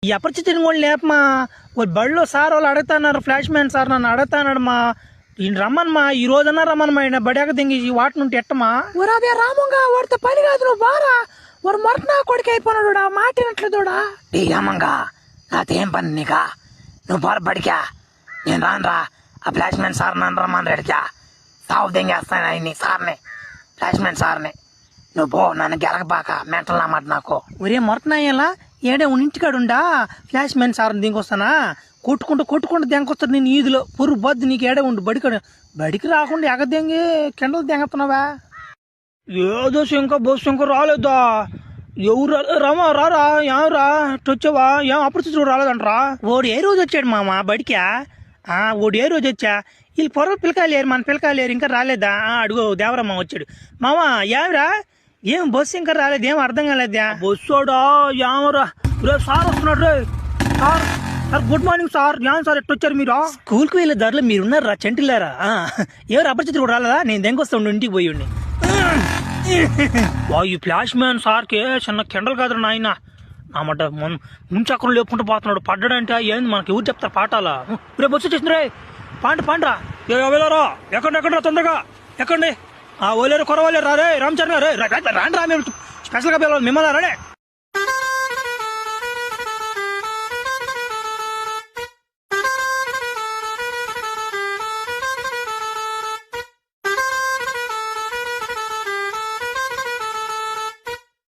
ఈ అపరిచితుని కూడా లేపమా. బడిలో సార్ వాళ్ళు అడుగుతున్నారు, ఫ్లాష్ మ్యాన్ సార్ నన్ను అడుగుతున్నాడు మా. ఈయన రమ్మనమా, ఈ రోజన్నా రమ్మనమా. ఈయన బడియాక దింగి వాటి నుండి ఎట్టమా. అదే రామంగా వాడితో పని కాదు, నువ్వు బారా. వాడు మరణ కొడుకు అయిపోయినాడు, మాటినట్లేదుడా. ఏమంగా నాకేం పని నీకా? నువ్వు బార బడికా, నేను రానురా. ఆ ఫ్లాష్ మ్యాన్ సార్ నన్ను రమ్మని రెడికా. సాగు దెంగేస్తాను ఆయన్ని సార్ని, ఫ్లాష్ మ్యాన్ సార్ని. నువ్వు పో, నన్ను గెలకబాక, మెంటల్ నామాట నాకు. ఒరే మొరతనాయ్యలా ఏడే ఇంటికాడుండా ఫ్లాష్ మ్యాన్ సార్ దింకొస్తానా. కొట్టుకుంటూ దెంకొస్తాడు నేను ఈదులో. పురుగు బద్దు నీకు ఏడే ఉండు. బడికి రాకుండా ఎగదెంగి కిండలు దెంగతున్నావా? ఏదో శంక బస్సు శంక రాలేదా? ఎవరు రామా రారా? ఏమరా వచ్చావా? ఏం అపరిచితుడు రాలేదంటరా? ఓడు ఏ రోజు వచ్చాడు మామ బడికా? ఓడు ఏ రోజు వచ్చా? వీళ్ళు పొరలు పిలకాలేరు, మన పిలకాలేరు, ఇంకా రాలేదా? అడుగు దేవరమ్మ వచ్చాడు. మామ ఏమరా? ఏం బస్సు ఇంకా రాలేదు, ఏం అర్థం కాలేదా? బస్సోడా ఏమరా? రే సార్ వస్తున్నాడు. రే sir, sir good morning sir. ఏం సార్ ఎట్టు వచ్చారు మీరు? స్కూల్కి వెళ్ళే దారిలో మీరున్నారా చెంటిల్లారా? ఎవరు అపరిచితుడు రాలేదా? నేను దెంకొస్తాను ఇంటికి పోయి ఉండి. ఈ ఫ్లాష్ మ్యాన్ సార్కి చిన్న కిండలు కాదు నాయన. నామాట ముంచక్రం లేపుకుంటూ పోతున్నాడు. పడ్డాడంటే ఏంది మనకి ఎవరు చెప్తారు పాఠాలా? రేపు బస్సు వచ్చేసింది. రే పాండ్రా వెళ్ళారా? ఎక్కడ తొందరగా ఎక్కండి. ఓలేరు కొరవాలేరు రా. రే రామచరణ్ రే రాండి రా. మేము స్పెషల్గా పిలవాలి మిమ్మల్ని. రే